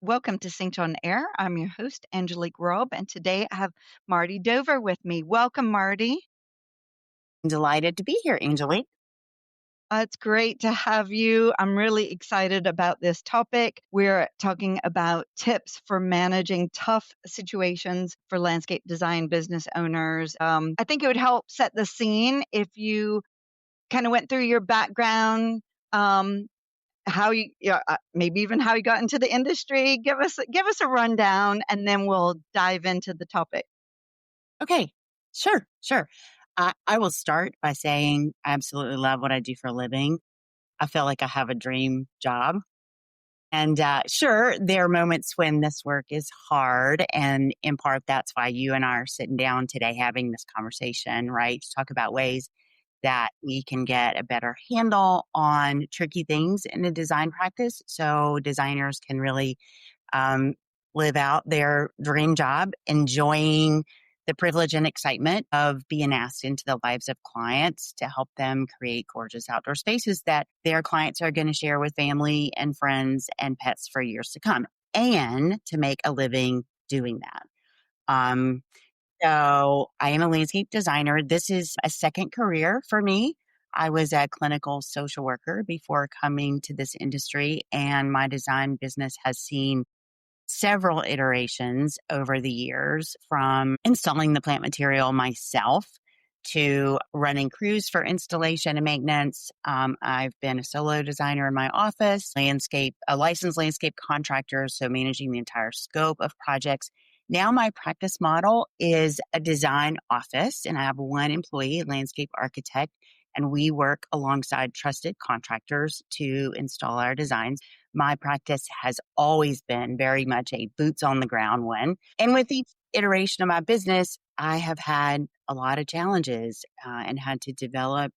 Welcome to Synced on Air. I'm your host, Angelique Robb, and today I have Mardi Dover with me. Welcome, Marty. Delighted to be here, Angelique. It's great to have you. I'm really excited about this topic. We're talking about tips for managing tough situations for landscape design business owners. I think it would help set the scene if you kind of went through your background, how you, maybe even how you got into the industry. Give us a rundown, and then we'll dive into the topic. Okay, sure. I will start by saying I absolutely love what I do for a living. I feel like I have a dream job. And sure, there are moments when this work is hard. And in part, that's why you and I are sitting down today having this conversation, right? To talk about ways that we can get a better handle on tricky things in a design practice so designers can really um, live out their dream job, enjoying the privilege and excitement of being asked into the lives of clients to help them create gorgeous outdoor spaces that their clients are going to share with family and friends and pets for years to come, and to make a living doing that. Um, so I am a landscape designer. This is a second career for me. I was a clinical social worker before coming to this industry, and my design business has seen several iterations over the years, from installing the plant material myself to running crews for installation and maintenance. I've been a solo designer in my office, a licensed landscape contractor, so managing the entire scope of projects. Now my practice model is a design office, and I have one employee, a landscape architect, and we work alongside trusted contractors to install our designs. My practice has always been very much a boots on the ground one. And with each iteration of my business, I have had a lot of challenges and had to develop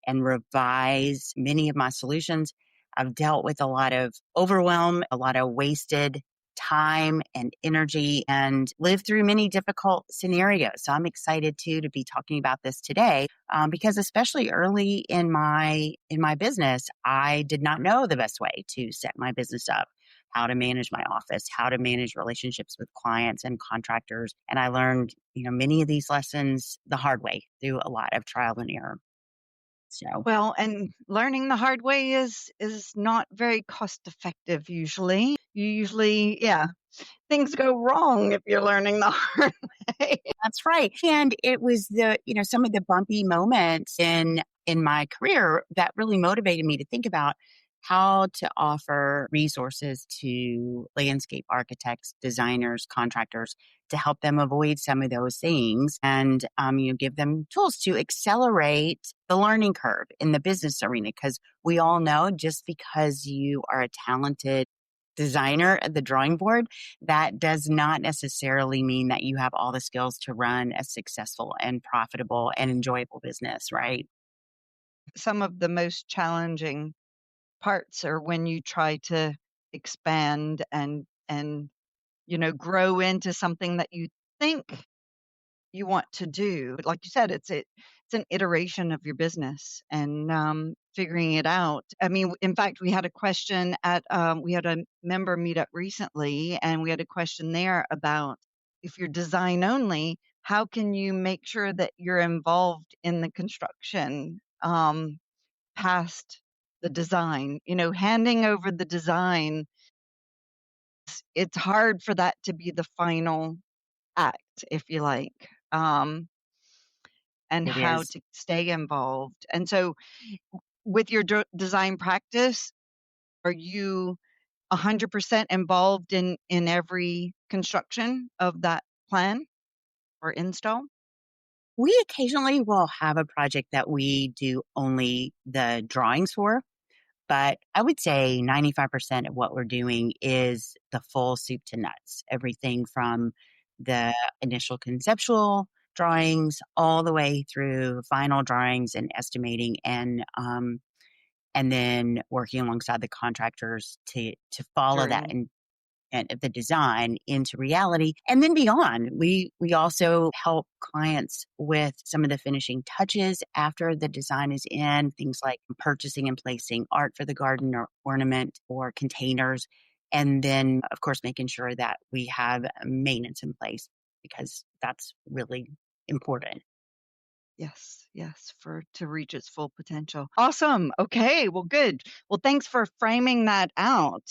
and revise many of my solutions. I've dealt with a lot of overwhelm, a lot of wasted time and energy, and lived through many difficult scenarios. So I'm excited too to be talking about this today, because especially early in my business, I did not know the best way to set my business up, how to manage my office, how to manage relationships with clients and contractors. And I learned, many of these lessons the hard way through a lot of trial and error. So Well, and learning the hard way is not very cost effective usually. Yeah, things go wrong if you're learning the hard way. that's right. And it was some of the bumpy moments in my career that really motivated me to think about how to offer resources to landscape architects, designers, contractors to help them avoid some of those things, and give them tools to accelerate the learning curve in the business arena. Because we all know, just because you are a talented designer at the drawing board, that does not necessarily mean that you have all the skills to run a successful and profitable and enjoyable business, right? Some of the most challenging parts are when you try to expand and grow into something that you think you want to do. Like you said, it's an iteration of your business, and figuring it out. I mean, in fact, we had a question at we had a member meetup recently, and we had a question there about, if you're design only, how can you make sure that you're involved in the construction past the design? Handing over the design, it's hard for that to be the final act, if you like. And It how is. to stay involved. And so, with your design practice, are you 100% involved in every construction of that plan or install? We occasionally will have a project that we do only the drawings for, but I would say 95% of what we're doing is the full soup to nuts. Everything from the initial conceptual drawings all the way through final drawings and estimating, and then working alongside the contractors to follow that During and the design into reality and then beyond. We also help clients with some of the finishing touches after the design is in, things like purchasing and placing art for the garden or ornament or containers. And then, of course, making sure that we have maintenance in place because that's really important. Yes, yes, for to reach its full potential. Awesome. Okay, well, good. Well, thanks for framing that out.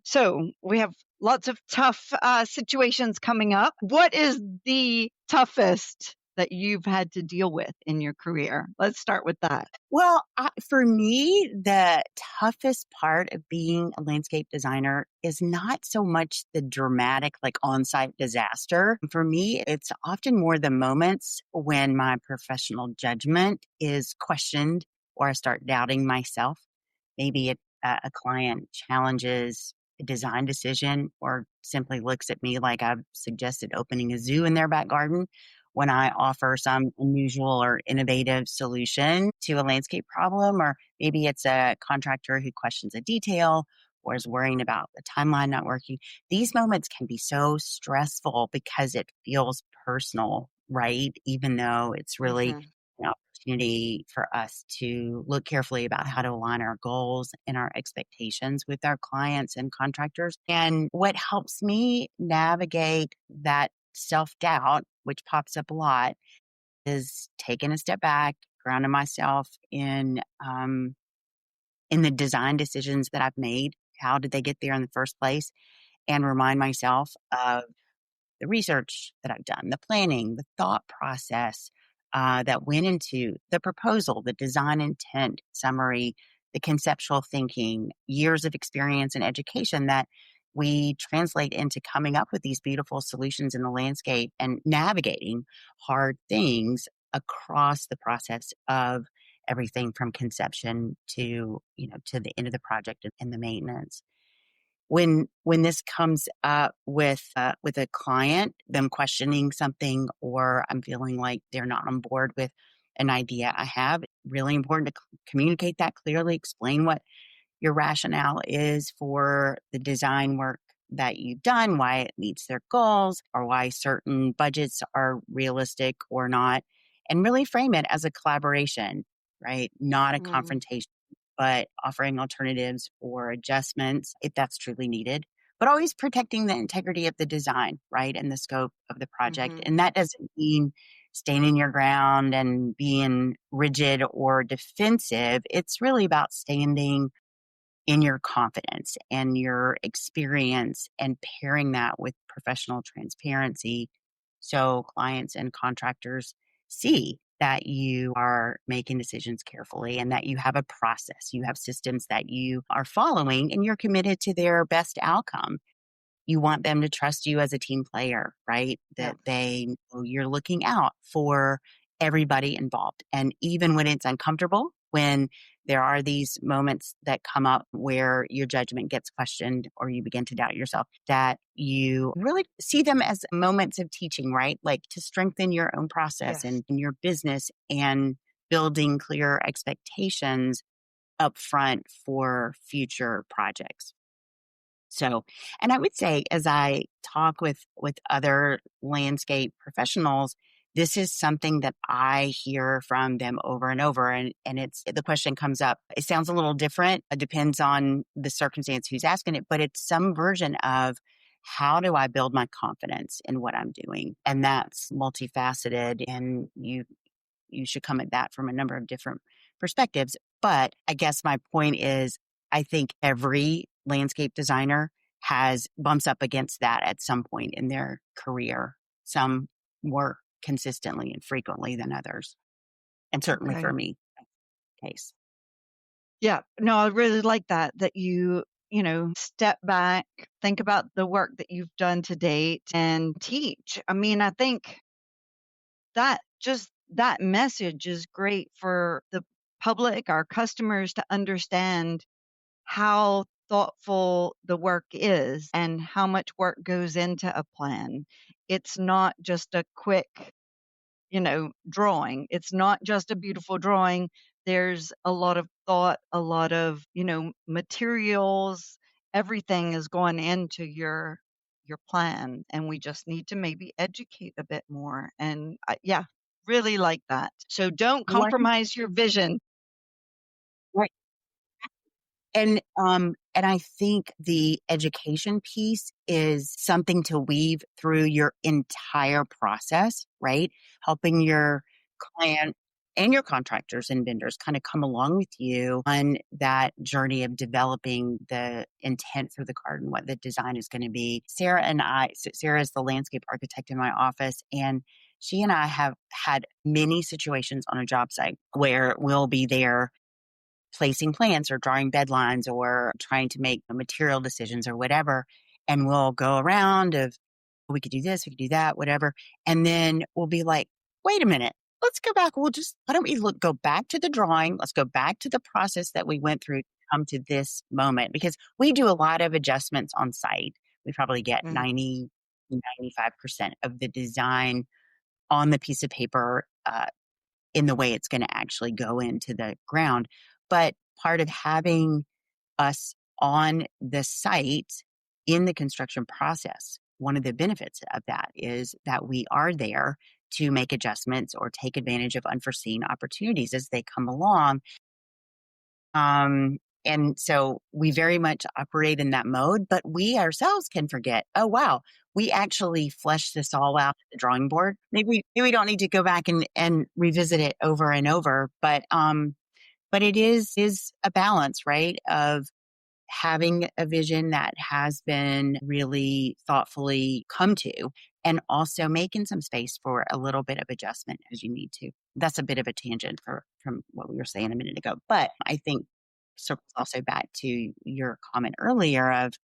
So we have lots of tough situations coming up. What is the toughest that you've had to deal with in your career? Let's start with that. Well, for me, the toughest part of being a landscape designer is not so much the dramatic, like on site disaster. For me, it's often more the moments when my professional judgment is questioned or I start doubting myself. Maybe a client challenges a design decision or simply looks at me like I've suggested opening a zoo in their back garden when I offer some unusual or innovative solution to a landscape problem, or maybe it's a contractor who questions a detail or is worrying about the timeline not working. These moments can be so stressful because it feels personal, right? Even though it's really Hmm. an opportunity for us to look carefully about how to align our goals and our expectations with our clients and contractors. And what helps me navigate that self doubt, which pops up a lot, is taking a step back, grounding myself in the design decisions that I've made. How did they get there in the first place? And remind myself of the research that I've done, the planning, the thought process that went into the proposal, the design intent summary, the conceptual thinking, years of experience and education that we translate into coming up with these beautiful solutions in the landscape and navigating hard things across the process of everything from conception to to the end of the project and the maintenance. When this comes up with a client, them questioning something, or I'm feeling like they're not on board with an idea I have, really important to communicate that clearly, explain what your rationale is for the design work that you've done, why it meets their goals, or why certain budgets are realistic or not, and really frame it as a collaboration, right? Not a Hmm. confrontation, but offering alternatives or adjustments if that's truly needed. But always protecting the integrity of the design, right? And the scope of the project. Hmm. And that doesn't mean standing your ground and being rigid or defensive. It's really about standing in your confidence and your experience and pairing that with professional transparency so clients and contractors see that you are making decisions carefully and that you have a process, you have systems that you are following, and you're committed to their best outcome. You want them to trust you as a team player, right? Yeah. That they know you're looking out for everybody involved. And even when it's uncomfortable, when there are these moments that come up where your judgment gets questioned or you begin to doubt yourself, that you really see them as moments of teaching, right? Like to strengthen your own process Yes. and in your business and building clear expectations up front for future projects. So, and I would say as I talk with other landscape professionals, this is something that I hear from them over and over. And it's the question comes up. It sounds a little different. It depends on the circumstance who's asking it, but it's some version of how do I build my confidence in what I'm doing? And that's multifaceted. And you should come at that from a number of different perspectives. But I guess my point is, I think every landscape designer has bumps up against that at some point in their career, some more consistently and frequently than others. And certainly for Okay. me, case. Yeah. No, I really like that, that step back, think about the work that you've done to date and teach. I mean, I think that just that message is great for the public, our customers to understand how thoughtful the work is and how much work goes into a plan. It's not just a quick drawing. It's not just a beautiful drawing. There's a lot of thought, a lot of, materials, everything is going into your plan, and we just need to maybe educate a bit more. And yeah, really like that. So don't One, compromise your vision. right. And And I think the education piece is something to weave through your entire process, right? Helping your client and your contractors and vendors kind of come along with you on that journey of developing the intent for the garden, what the design is going to be. Sarah is the landscape architect in my office, and she and I have had many situations on a job site where we'll be there placing plants or drawing bed lines or trying to make material decisions or whatever. And we'll go around of, we could do this, we could do that, whatever. And then we'll be like, wait a minute, let's go back. Why don't we go back to the drawing? Let's go back to the process that we went through to come to this moment, because we do a lot of adjustments on site. We probably get Mm, 95% of the design on the piece of paper, in the way it's going to actually go into the ground. But part of having us on the site in the construction process, one of the benefits of that is that we are there to make adjustments or take advantage of unforeseen opportunities as they come along. And so we very much operate in that mode, but we ourselves can forget, oh, wow, we actually fleshed this all out at the drawing board. Maybe we don't need to go back and revisit it over and over, but it is a balance, right? Of having a vision that has been really thoughtfully come to, and also making some space for a little bit of adjustment as you need to. That's a bit of a tangent from what we were saying a minute ago, but I think circles also back to your comment earlier of,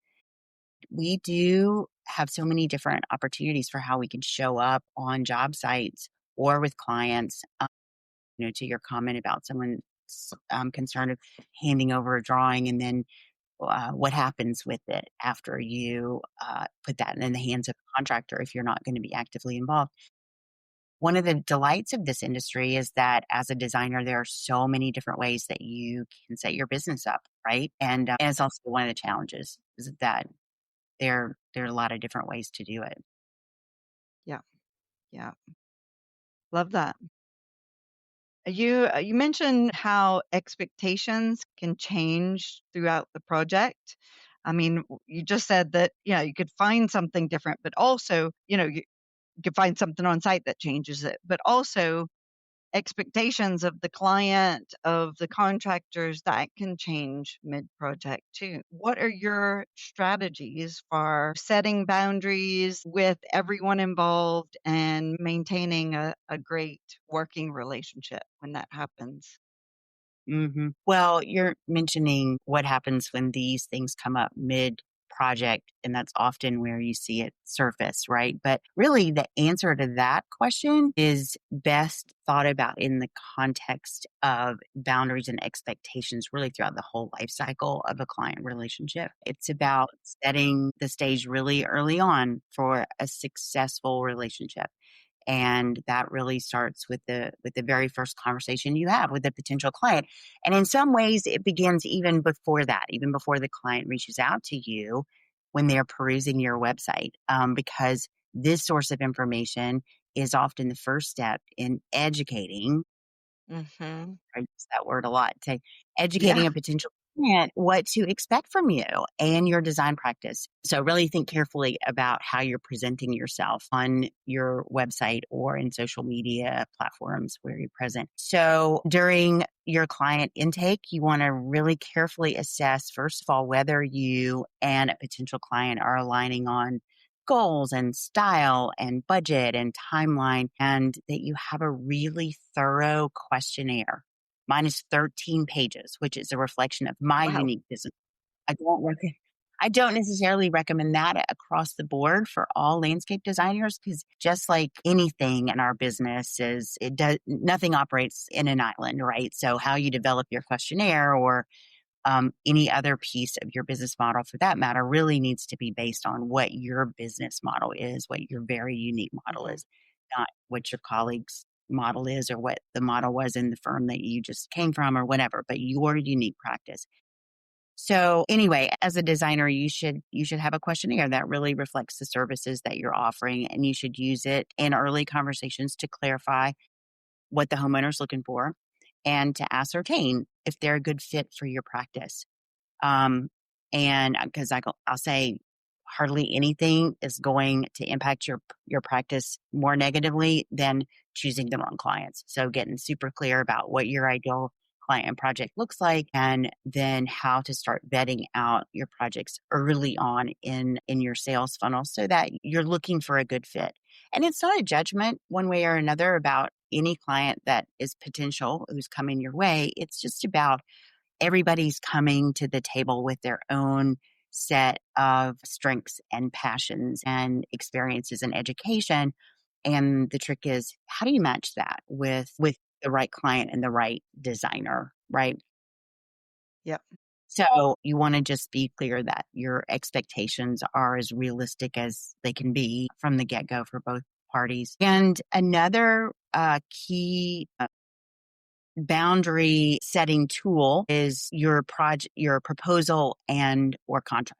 we do have so many different opportunities for how we can show up on job sites or with clients. To your comment about someone concerned of handing over a drawing, and then what happens with it after you put that in the hands of a contractor if you're not going to be actively involved. One of the delights of this industry is that as a designer, there are so many different ways that you can set your business up, right? And it's also one of the challenges is that there are a lot of different ways to do it. yeah, yeah. Love that. You mentioned how expectations can change throughout the project. I mean, you just said that, yeah, you could find something different, but also, you could find something on site that changes it, but also expectations of the client, of the contractors, that can change mid-project too. What are your strategies for setting boundaries with everyone involved and maintaining a great working relationship when that happens? Well, you're mentioning what happens when these things come up mid project, and that's often where you see it surface, right? But really, the answer to that question is best thought about in the context of boundaries and expectations, really throughout the whole life cycle of a client relationship. It's about setting the stage really early on for a successful relationship. And that really starts with the very first conversation you have with a potential client. And in some ways it begins even before that, even before the client reaches out to you when they're perusing your website, because this source of information is often the first step in educating. Mhm. I use that word a lot, to Yeah. educating a potential client what to expect from you and your design practice. So really think carefully about how you're presenting yourself on your website or in social media platforms where you're present. So during your client intake, you want to really carefully assess, first of all, whether you and a potential client are aligning on goals and style and budget and timeline, and that you have a really thorough questionnaire. Mine is 13 pages, which is a reflection of my Wow. unique business. I don't necessarily recommend that across the board for all landscape designers, because just like anything in our business is, it does, nothing operates in an island, right? So how you develop your questionnaire, or any other piece of your business model for that matter, really needs to be based on what your business model is, what your very unique model Mhm. is, not what your colleagues' model is or what the model was in the firm that you just came from or whatever, but your unique practice. So anyway, as a designer, you should have a questionnaire that really reflects the services that you're offering, and you should use it in early conversations to clarify what the homeowner's looking for and to ascertain if they're a good fit for your practice. Um, And because I'll say hardly anything is going to impact your practice more negatively than choosing the wrong clients. So getting super clear about what your ideal client and project looks like, and then how to start vetting out your projects early on in your sales funnel so that you're looking for a good fit. And it's not a judgment one way or another about any client that is potential who's coming your way. It's just about everybody's coming to the table with their own set of strengths and passions and experiences and education. And the trick is, how do you match that with the right client and the right designer, right? Yep. So you want to just be clear that your expectations are as realistic as they can be from the get go for both parties. And another key boundary setting tool is your project, your proposal and or contract.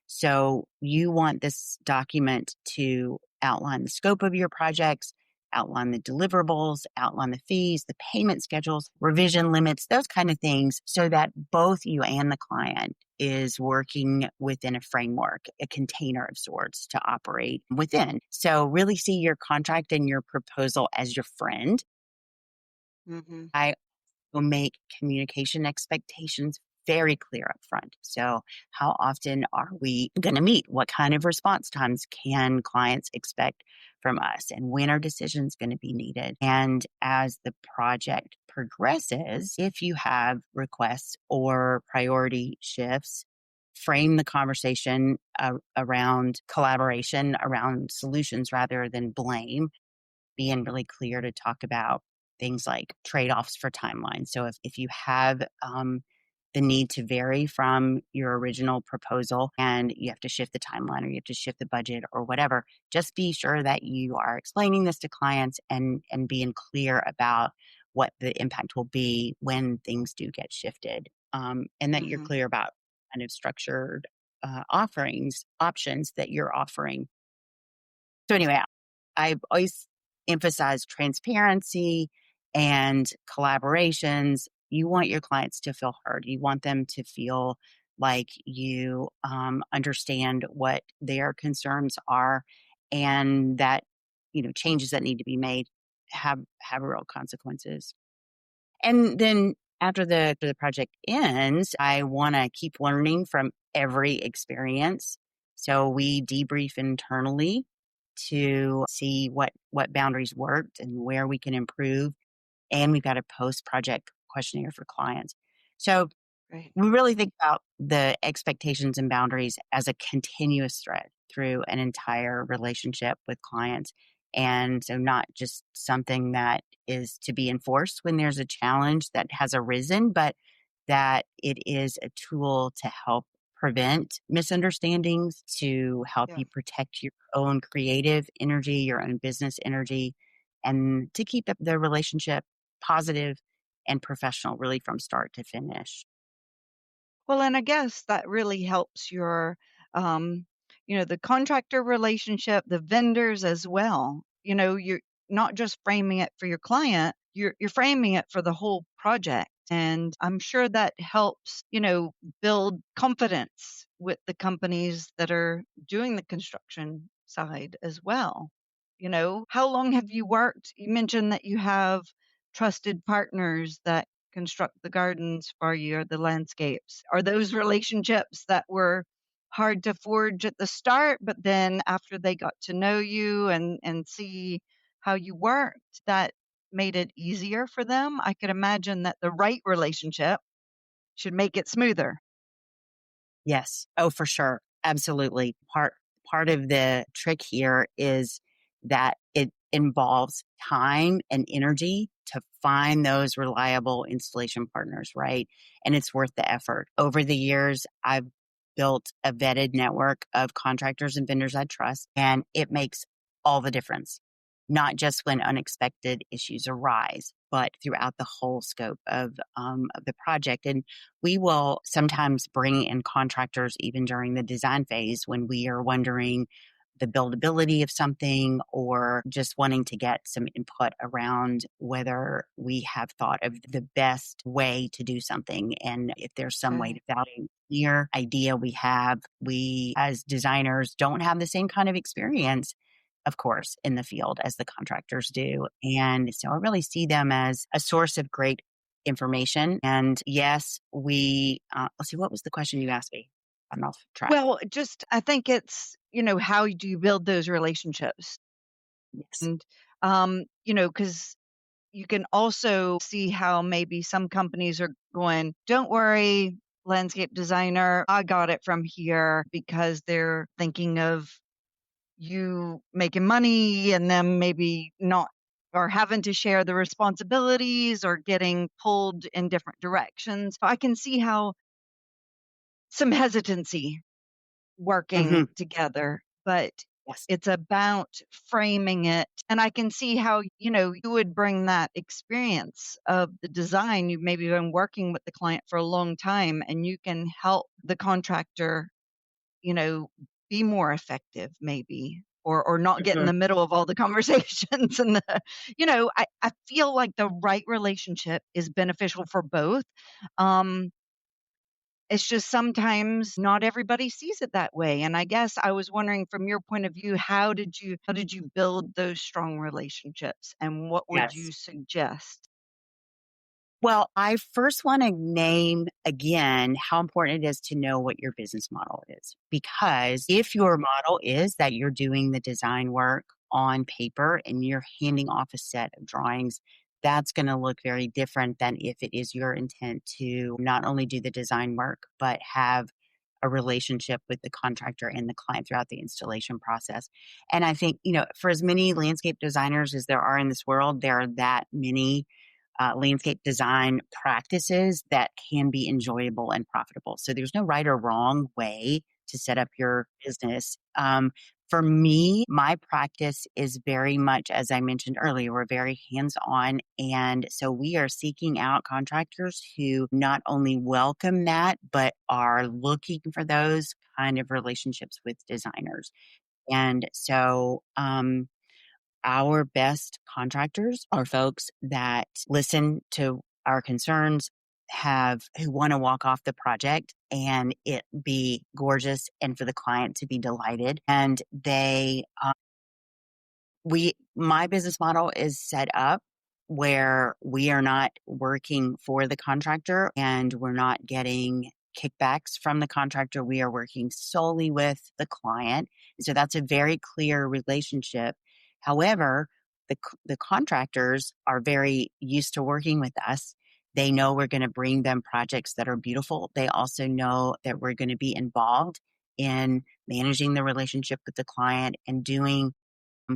So you want this document to outline the scope of your projects, outline the deliverables, outline the fees, the payment schedules, revision limits, those kind of things, so that both you and the client is working within a framework, a container of sorts to operate within. So really see your contract and your proposal as your friend. Hmm. I will make communication expectations very clear up front. So, how often are we going to meet? What kind of response times can clients expect from us? And when are decisions going to be needed? And as the project progresses, if you have requests or priority shifts, frame the conversation around collaboration, around solutions rather than blame, being really clear to talk about things like trade-offs for timelines. So if you have the need to vary from your original proposal and you have to shift the timeline or you have to shift the budget or whatever, just be sure that you are explaining this to clients and being clear about what the impact will be when things do get shifted. And that you're Hmm. clear about kind of structured options that you're offering. So anyway, I've always emphasized transparency and collaborations. You want your clients to feel heard. You want them to feel like you understand what their concerns are, and that changes that need to be made have real consequences. And then after the project ends, I want to keep learning from every experience. So we debrief internally to see what boundaries worked and where we can improve. And we've got a post project questionnaire for clients. So Right. we really think about the expectations and boundaries as a continuous thread through an entire relationship with clients. And so, not just something that is to be enforced when there's a challenge that has arisen, but that it is a tool to help prevent misunderstandings, to help Yeah. you protect your own creative energy, your own business energy, and to keep the relationship positive and professional, really from start to finish. Well, and I guess that really helps your, um, the contractor relationship, the vendors as well. You're not just framing it for your client, you're framing it for the whole project. And I'm sure that helps, build confidence with the companies that are doing the construction side as well. How long have you worked? You mentioned that you have trusted partners that construct the gardens for you or the landscapes? Are those relationships that were hard to forge at the start, but then after they got to know you and see how you worked, that made it easier for them? I could imagine that the right relationship should make it smoother. Yes. Oh, for sure. Absolutely. Part of the trick here is that it involves time and energy to find those reliable installation partners, right? And it's worth the effort. Over the years, I've built a vetted network of contractors and vendors I trust, and it makes all the difference, not just when unexpected issues arise, but throughout the whole scope of the project. And we will sometimes bring in contractors even during the design phase when we are wondering the buildability of something or just wanting to get some input around whether we have thought of the best way to do something. And if there's some way Okay. to validate your idea we have, we as designers don't have the same kind of experience, of course, in the field as the contractors do. And so I really see them as a source of great information. And yes, let's see, what was the question you asked me? I'm off track. Well, just I think it's, how do you build those relationships? Yes. And, because you can also see how maybe some companies are going, don't worry, landscape designer, I got it from here because they're thinking of you making money and them maybe not or having to share the responsibilities or getting pulled in different directions. So I can see how some hesitancy working Hmm. together, but Yes. it's about framing it. And I can see how, you would bring that experience of the design. You've maybe been working with the client for a long time and you can help the contractor, you know, be more effective maybe. Or not get in Hmm. the middle of all the conversations and I feel like the right relationship is beneficial for both. Um, it's just sometimes not everybody sees it that way, and I guess I was wondering from your point of view, how did you build those strong relationships, and what would you Yes. suggest? Well, I first want to name again how important it is to know what your business model is. Because if your model is that you're doing the design work on paper and you're handing off a set of drawings, that's going to look very different than if it is your intent to not only do the design work, but have a relationship with the contractor and the client throughout the installation process. And I think, for as many landscape designers as there are in this world, there are that many landscape design practices that can be enjoyable and profitable. So there's no right or wrong way to set up your business. For me, my practice is very much, as I mentioned earlier, we're very hands on. And so we are seeking out contractors who not only welcome that, but are looking for those kind of relationships with designers. And so, our best contractors are folks that listen to our concerns, who want to walk off the project and it be gorgeous and for the client to be delighted. And my business model is set up where we are not working for the contractor and we're not getting kickbacks from the contractor. We are working solely with the client. So that's a very clear relationship. However, the contractors are very used to working with us. They know we're going to bring them projects that are beautiful. They also know that we're going to be involved in managing the relationship with the client and doing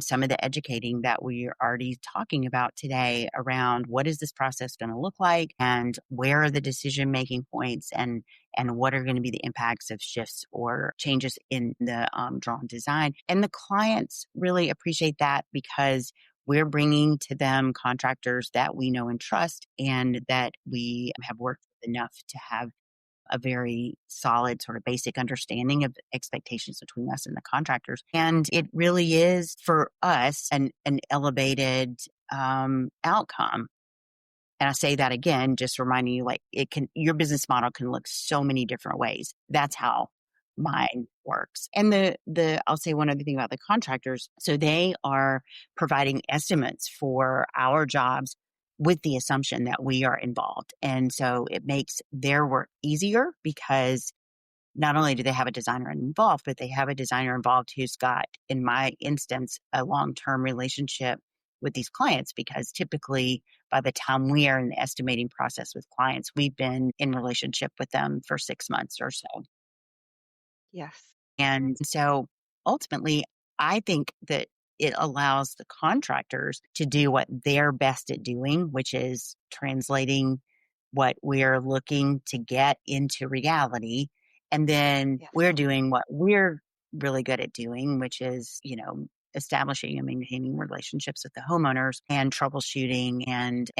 some of the educating that we are already talking about today around what is this process going to look like and where are the decision making points and what are going to be the impacts of shifts or changes in the drawn design. And the clients really appreciate that because we're bringing to them contractors that we know and trust and that we have worked with enough to have a very solid sort of basic understanding of expectations between us and the contractors. And it really is for us an elevated outcome. And I say that again, just reminding you like your business model can look so many different ways. That's how mine works. And I'll say one other thing about the contractors. So they are providing estimates for our jobs with the assumption that we are involved. And so it makes their work easier because not only do they have a designer involved, but they have a designer involved who's got, in my instance, a long-term relationship with these clients because typically by the time we are in the estimating process with clients, we've been in relationship with them for 6 months or so. Yes. And so ultimately, I think that it allows the contractors to do what they're best at doing, which is translating what we're looking to get into reality. And then Yes. we're doing what we're really good at doing, which is, establishing and maintaining relationships with the homeowners and troubleshooting and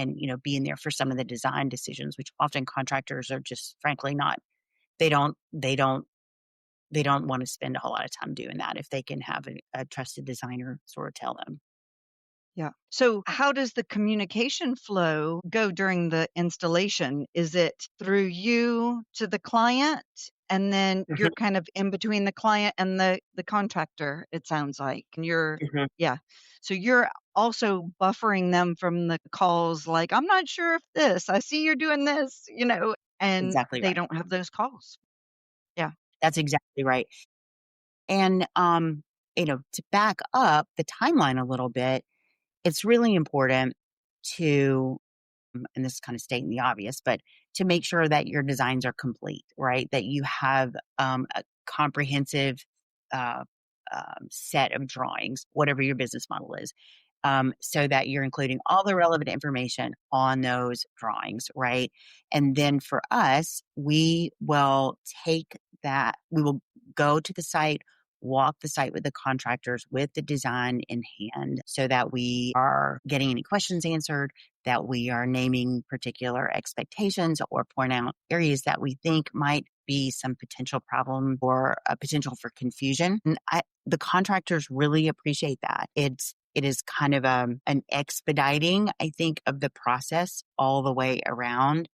being there for some of the design decisions, which often contractors are just frankly not, they don't they don't want to spend a whole lot of time doing that if they can have a trusted designer sort of tell them. Yeah. So, how does the communication flow go during the installation? Is it through you to the client, and then you're Mhm, kind of in between the client and the contractor, it sounds like. And you're mhm. yeah. So you're also buffering them from the calls like, "I'm not sure if this. I see you're doing this," and Exactly they right. don't have those calls. Yeah. That's exactly right. And, to back up the timeline a little bit, it's really important to, and this is kind of stating the obvious, but to make sure that your designs are complete, right? That you have a comprehensive uh, set of drawings, whatever your business model is, so that you're including all the relevant information on those drawings, right? And then for us, we will take that, we will go to the site, walk the site with the contractors with the design in hand so that we are getting any questions answered, that we are naming particular expectations or point out areas that we think might be some potential problem or a potential for confusion. And the contractors really appreciate that. It is kind of an expediting, I think, of the process all the way around.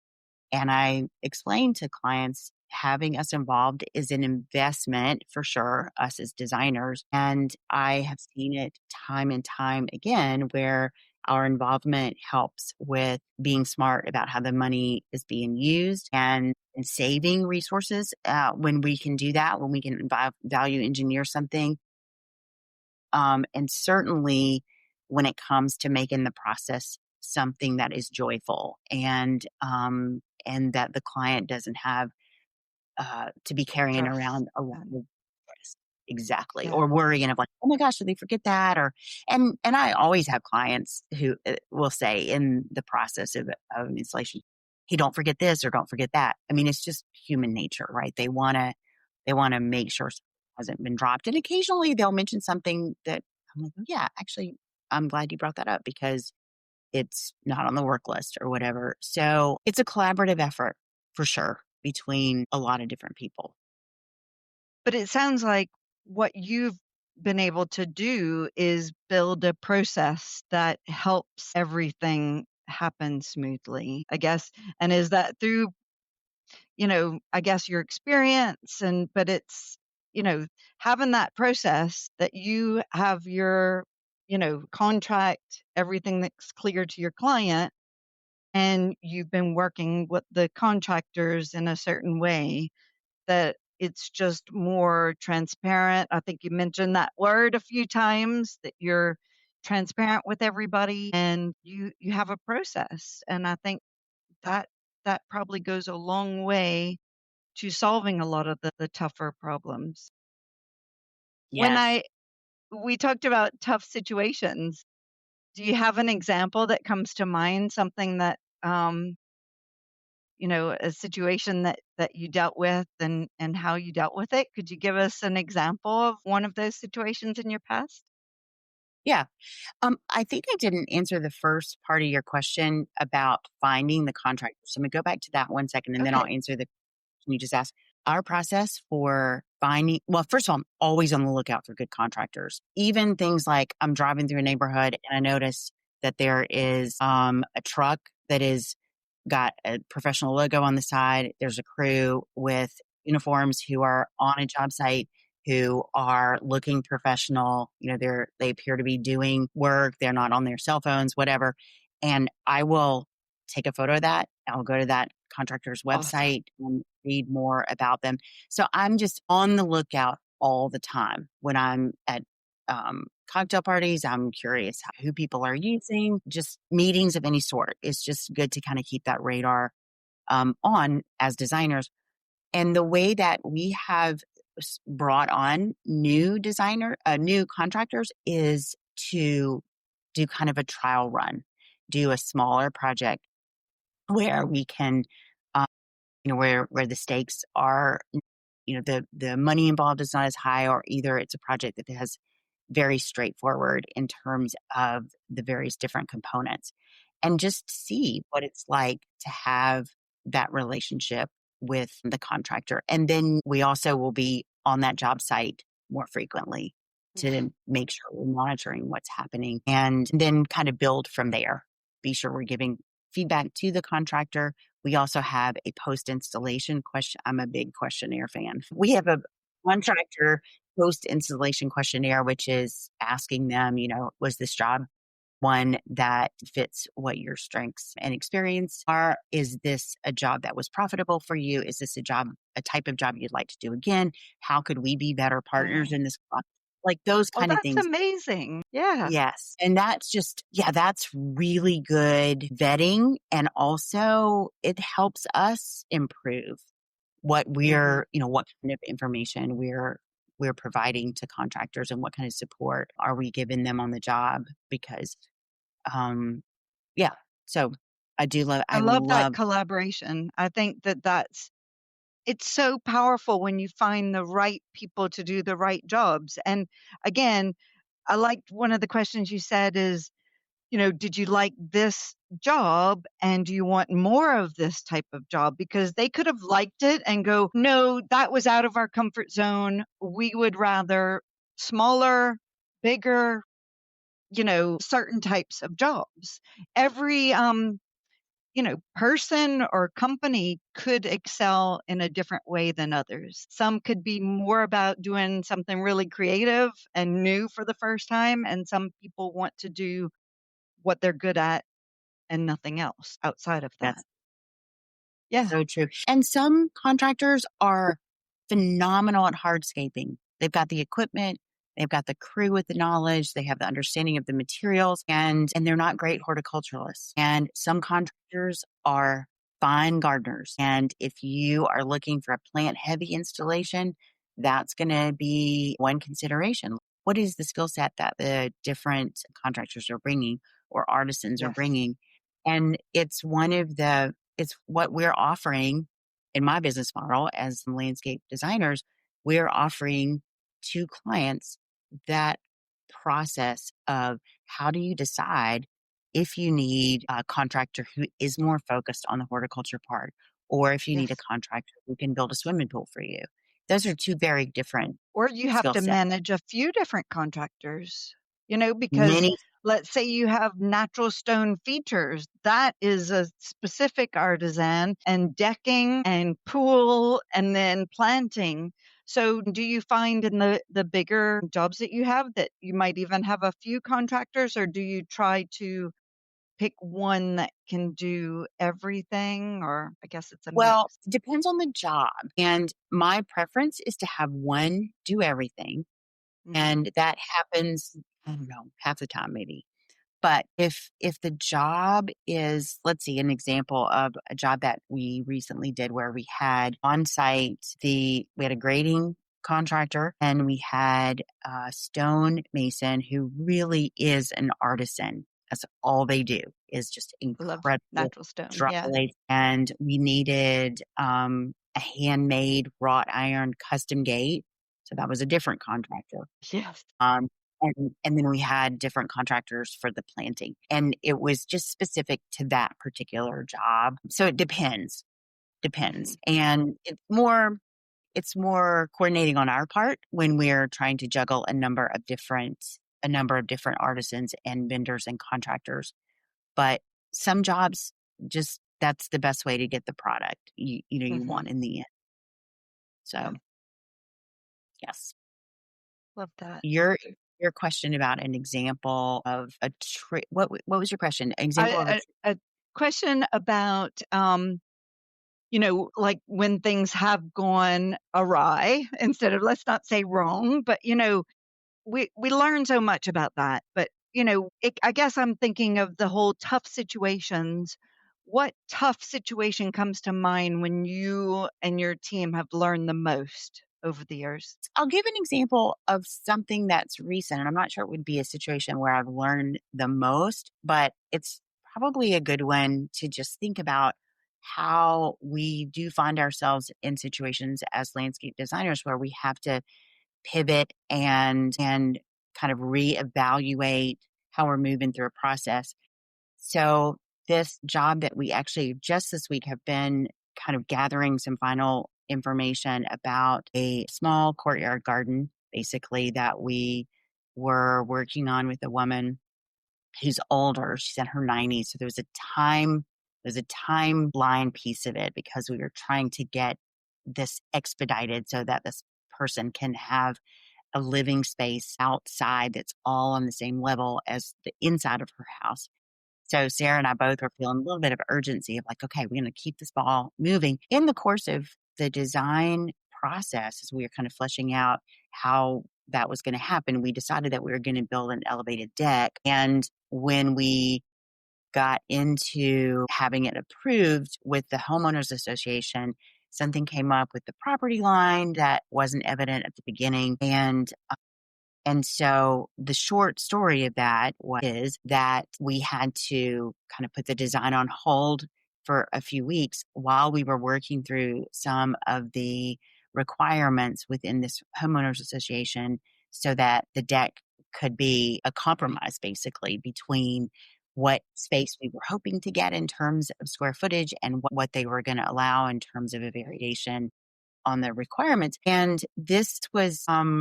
And I explain to clients having us involved is an investment for sure, us as designers. And I have seen it time and time again where our involvement helps with being smart about how the money is being used and saving resources when we can do that, when we can value engineer something. And certainly when it comes to making the process something that is joyful and that the client doesn't have to be carrying Stress. around a lot And of stress. Exactly. yeah. Or worrying of like, oh my gosh, did they forget that? Or and I always have clients who will say in the process of an installation, hey, don't forget this or don't forget that. I mean, it's just human nature, right? They wanna make sure something hasn't been dropped. And occasionally they'll mention something that I'm like, "Oh, yeah, actually, I'm glad you brought that up because it's not on the work list or whatever." So it's a collaborative effort for sure between a lot of different people. But it sounds like what you've been able to do is build a process that helps everything happen smoothly, I guess. And is that through, I guess your experience but it's, you know, having that process that you have your, contract, everything that's clear to your client, and you've been working with the contractors in a certain way that it's just more transparent. I think you mentioned that word a few times, that you're transparent with everybody and you have a process. And I think that that probably goes a long way to solving a lot of the tougher problems. When Yes. I we talked about tough situations, do you have an example that comes to mind, something that a situation that you dealt with and how you dealt with it? Could you give us an example of one of those situations in your past? Yeah. I think I didn't answer the first part of your question about finding the contractor. So I'm gonna go back to that 1 second and then I'll Okay. answer the question you just asked. Our process for finding, well, first of all, I'm always on the lookout for good contractors. Even things like I'm driving through a neighborhood and I notice that there is a truck that is got a professional logo on the side. There's a crew with uniforms who are on a job site who are looking professional. They appear to be doing work. They're not on their cell phones, whatever. And I will take a photo of that. I'll go to that contractor's Awesome. website and read more about them. So I'm just on the lookout all the time when I'm at cocktail parties. I'm curious who people are using, just meetings of any sort. It's just good to kind of keep that radar on as designers. And the way that we have brought on new contractors is to do kind of a trial run, do a smaller project where we can, um, where the stakes are, the money involved is not as high, or either it's a project that has very straightforward in terms of the various different components and just see what it's like to have that relationship with the contractor. And then we also will be on that job site more frequently to make sure we're monitoring what's happening and then kind of build from there. Be sure we're giving feedback to the contractor. We also have a post installation question. I'm a big questionnaire fan. We have a contractor post installation questionnaire, which is asking them, was this job one that fits what your strengths and experience are? Is this a job that was profitable for you? Is this a type of job you'd like to do again? How could we be better partners Right. in this? Like those Oh, kind of that's things. amazing. Yeah. Yes. And that's just, yeah, that's really good vetting. And also it helps us improve Mhm. what kind of information we're providing to contractors and what kind of support are we giving them on the job because um yeah. So I I love that love, collaboration. I think that it's so powerful when you find the right people to do the right jobs. And again, I liked one of the questions you said is, did you like this job and do you want more of this type of job? Because they could have liked it and go, no, that was out of our comfort zone. We would rather smaller, bigger, certain types of jobs. Every person or company could excel in a different way than others. Some could be more about doing something really creative and new for the first time, and some people want to do what they're good at and nothing else outside of that. that's Yeah. so true. And some contractors are phenomenal at hardscaping. They've got the equipment, they've got the crew with the knowledge, they have the understanding of the materials, and they're not great horticulturalists. And some contractors are fine gardeners. And if you are looking for a plant heavy installation, that's going to be one consideration. What is the skill set that the different contractors are bringing or artisans are Yes. bringing? And it's what we're offering in my business model as landscape designers. We're offering to clients that process of how do you decide if you need a contractor who is more focused on the horticulture part, or if you need a Yes. contractor who can build a swimming pool for you. Those are two very different Or you have skill to sets. manage a few different contractors, because Many, let's say you have natural stone features. That is a specific artisan, and decking and pool and then planting. So do you find in the bigger jobs that you have that you might even have a few contractors, or do you try to pick one that can do everything? Or I guess it's a mix. well, depends on the job. And my preference is to have one do everything. Mhm. And that happens, I don't know, half the time maybe. But if the job is, let's see, an example of a job that we recently did where we had on site we had a grading contractor and we had a stone mason who really is an artisan. That's all they do is just Love incredible natural stone. dry Yeah. lace. And we needed a handmade wrought iron custom gate. So that was a different contractor. Yes. Um, and then we had different contractors for the planting. And it was just specific to that particular job. So it depends. Mhm. And it's more coordinating on our part when we're trying to juggle a number of different artisans and vendors and contractors. But some jobs just that's the best way to get the product you Mhm. want in the end. Yeah. So yes. Love that. Your question about an example of a what was your question? Example of a A question about, like when things have gone awry instead of, let's not say wrong, but, we learn so much about that. But, I guess I'm thinking of the whole tough situations. What tough situation comes to mind when you and your team have learned the most over the years? I'll give an example of something that's recent, and I'm not sure it would be a situation where I've learned the most, but it's probably a good one to just think about how we do find ourselves in situations as landscape designers where we have to pivot and kind of reevaluate how we're moving through a process. So this job that we actually just this week have been kind of gathering some final information about a small courtyard garden, basically, that we were working on with a woman who's older. She's in her 90s. So there's a timeline piece of it because we were trying to get this expedited so that this person can have a living space outside that's all on the same level as the inside of her house. So Sarah and I both were feeling a little bit of urgency of like, okay, we're going to keep this ball moving. In the course of the design process, as we were kind of fleshing out how that was going to happen, we decided that we were going to build an elevated deck. And when we got into having it approved with the homeowners association, something came up with the property line that wasn't evident at the beginning. And so the short story of that is that we had to kind of put the design on hold for a few weeks while we were working through some of the requirements within this homeowners association so that the deck could be a compromise basically between what space we were hoping to get in terms of square footage and what they were going to allow in terms of a variation on the requirements. And this was and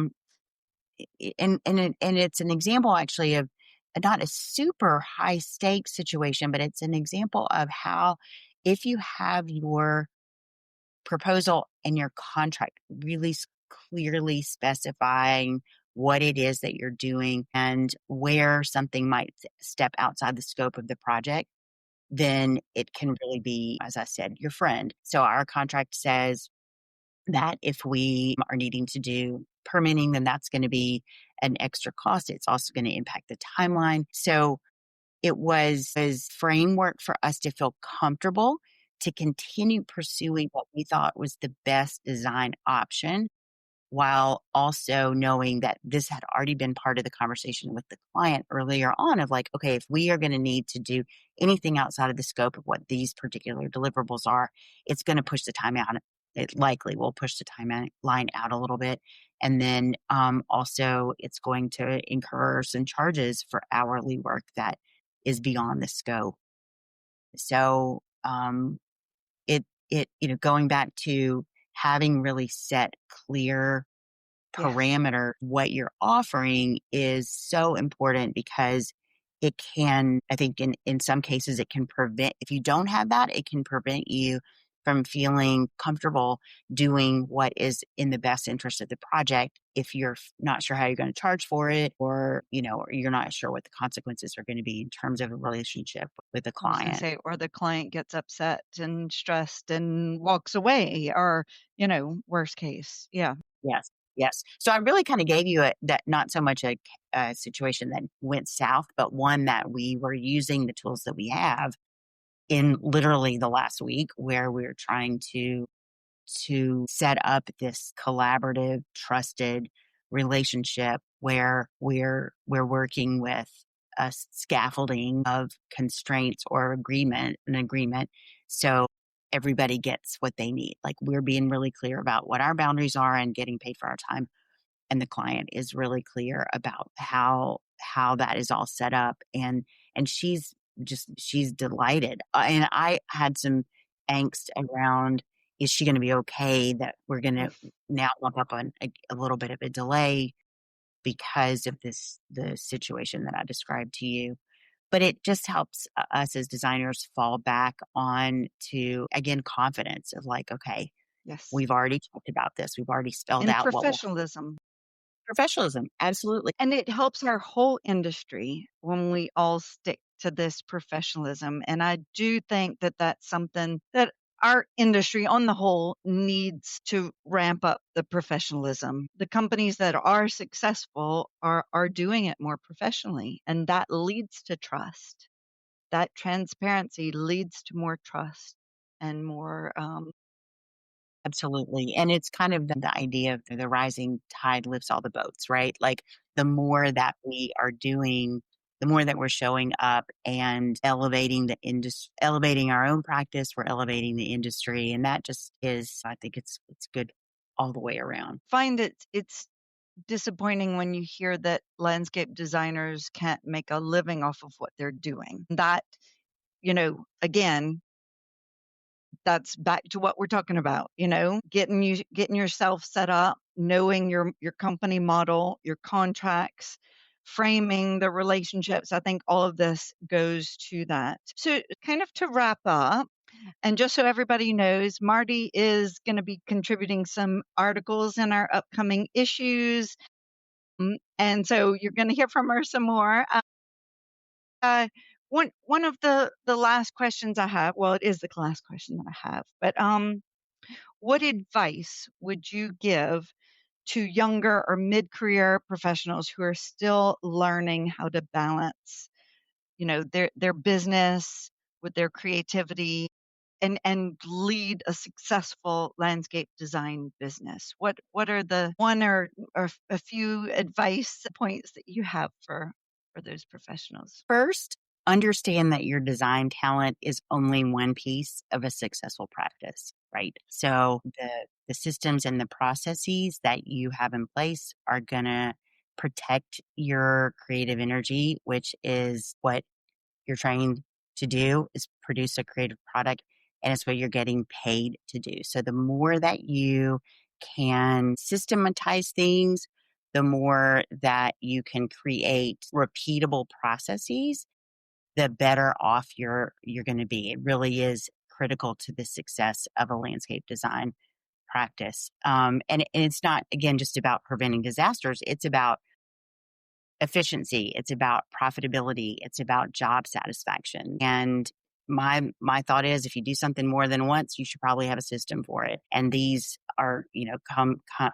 it's an example actually of not a super high stakes situation, but it's an example of how if you have your proposal and your contract really clearly specifying what it is that you're doing and where something might step outside the scope of the project, then it can really be, as I said, your friend. So our contract says that if we are needing to do permitting, then that's going to be an extra cost. It's also going to impact the timeline. So it was a framework for us to feel comfortable to continue pursuing what we thought was the best design option while also knowing that this had already been part of the conversation with the client earlier on of like, okay, if we are going to need to do anything outside of the scope of what these particular deliverables are, it's going to push the time out. It likely will push the timeline out a little bit. And then also it's going to incur some charges for hourly work that is beyond the scope. So going back to having really set clear Yes. parameter, what you're offering is so important because it can, I think in some cases, it can prevent, if you don't have that, it can prevent you from feeling comfortable doing what is in the best interest of the project if you're not sure how you're going to charge for it or you're not sure what the consequences are going to be in terms of a relationship with the I was gonna client. say, or the client gets upset and stressed and walks away or, worst case. Yeah. Yes. Yes. So I really kind of gave you that not so much a situation that went south, but one that we were using the tools that we have in literally the last week where we were trying to set up this collaborative, trusted relationship where we're working with a scaffolding of constraints or an agreement. So everybody gets what they need. Like we're being really clear about what our boundaries are and getting paid for our time. And the client is really clear about how that is all set up. And she's delighted. And I had some angst around, is she going to be okay that we're going to now bump up on a little bit of a delay because of the situation that I described to you. But it just helps us as designers fall back on to, again, confidence of like, okay, Yes. we've already talked about this. We've already spelled And out what will professionalism. professionalism. Absolutely. And it helps our whole industry when we all stick to this professionalism. And I do think that that's something that our industry on the whole needs to ramp up the professionalism. The companies that are successful are doing it more professionally, and that leads to trust. That transparency leads to more trust and more Absolutely. And it's kind of the idea of the rising tide lifts all the boats, right? Like the more that we are doing, the more that we're showing up and elevating the industry, elevating our own practice, we're elevating the industry. And that just is, I think it's good all the way around. find it's disappointing when you hear that landscape designers can't make a living off of what they're doing. That, again, that's back to what we're talking about, getting yourself set up, knowing your company model, your contracts, framing the relationships. I think all of this goes to that. So kind of to wrap up, and just so everybody knows, Marty is going to be contributing some articles in our upcoming issues. And so you're going to hear from her some more. Uh, one of the last questions I have, well, it is the last question that I have, but what advice would you give to younger or mid-career professionals who are still learning how to balance, their business with their creativity and lead a successful landscape design business? What are the one or a few advice points that you have for those professionals? First, understand that your design talent is only one piece of a successful practice, right? So the systems and the processes that you have in place are going to protect your creative energy, which is what you're trying to do, is produce a creative product, and it's what you're getting paid to do. So the more that you can systematize things, the more that you can create repeatable processes, the better off you're going to be. It really is critical to the success of a landscape design practice. And it's not, again, just about preventing disasters. It's about efficiency. It's about profitability. It's about job satisfaction. And my thought is, if you do something more than once, you should probably have a system for it. And these are,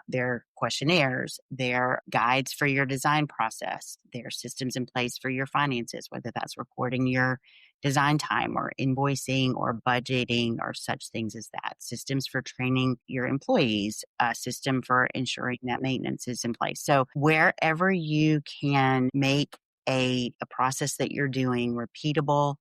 they're questionnaires, they're guides for your design process, they're systems in place for your finances, whether that's recording your design time or invoicing or budgeting or such things as that. Systems for training your employees, a system for ensuring that maintenance is in place. So wherever you can make a process that you're doing repeatable,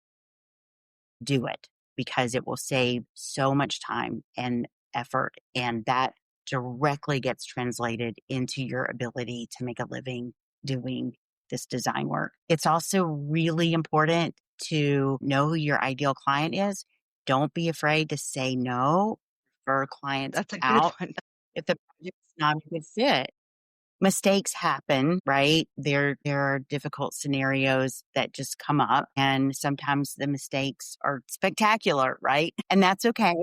do it, because it will save so much time and effort. And that directly gets translated into your ability to make a living doing this design work. It's also really important to know who your ideal client is. Don't be afraid to say no, refer clients That's a good out one. if the project's not a good fit. Mistakes happen, right? There are difficult scenarios that just come up, and sometimes the mistakes are spectacular, right? And that's okay.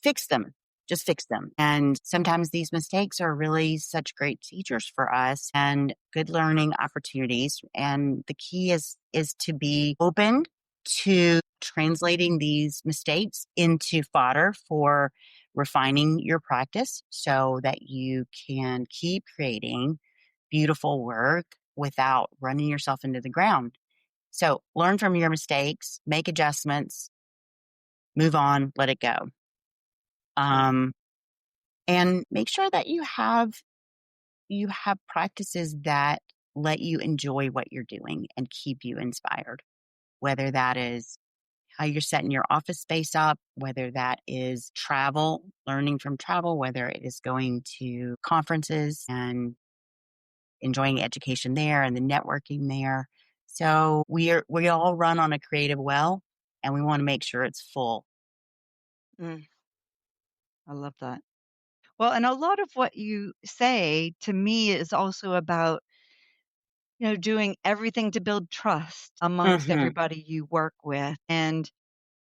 Fix them. Just fix them. And sometimes these mistakes are really such great teachers for us and good learning opportunities. And the key is to be open to translating these mistakes into fodder for refining your practice so that you can keep creating beautiful work without running yourself into the ground. So learn from your mistakes, make adjustments, move on, let it go. And make sure that you have practices that let you enjoy what you're doing and keep you inspired, whether that is how you're setting your office space up, whether that is travel, learning from travel, whether it is going to conferences and enjoying education there and the networking there. So we all run on a creative well, and we want to make sure it's full. Mm, I love that. Well, and a lot of what you say to me is also about, doing everything to build trust amongst Hmm. everybody you work with. And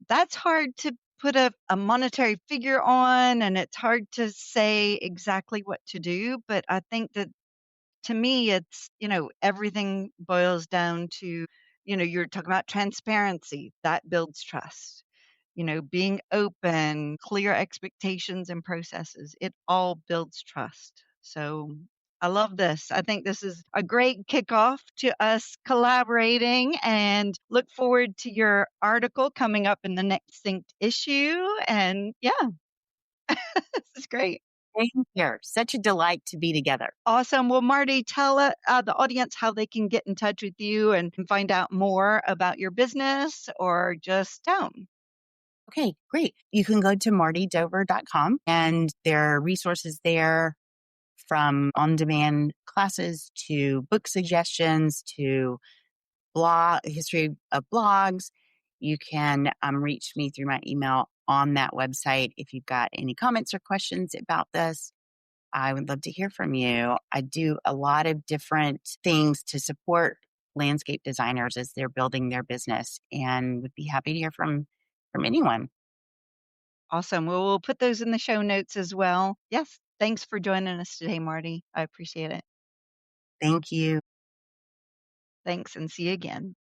that's hard to put a monetary figure on, and it's hard to say exactly what to do. But I think that to me, it's, everything boils down to, you're talking about transparency that builds trust, being open, clear expectations and processes. It all builds trust. So I love this. I think this is a great kickoff to us collaborating, and look forward to your article coming up in the next synced issue. And yeah, this is great. Same here. Such a delight to be together. Awesome. Well, Marty, tell the audience how they can get in touch with you and find out more about your business or just town. Okay, great. You can go to mardidover.com, and there are resources there, from on-demand classes to book suggestions to blog history of blogs. You can reach me through my email on that website. If you've got any comments or questions about this, I would love to hear from you. I do a lot of different things to support landscape designers as they're building their business and would be happy to hear from anyone. Awesome. Well, we'll put those in the show notes as well. Yes. Thanks for joining us today, Marty. I appreciate it. Thank you. Thanks and see you again.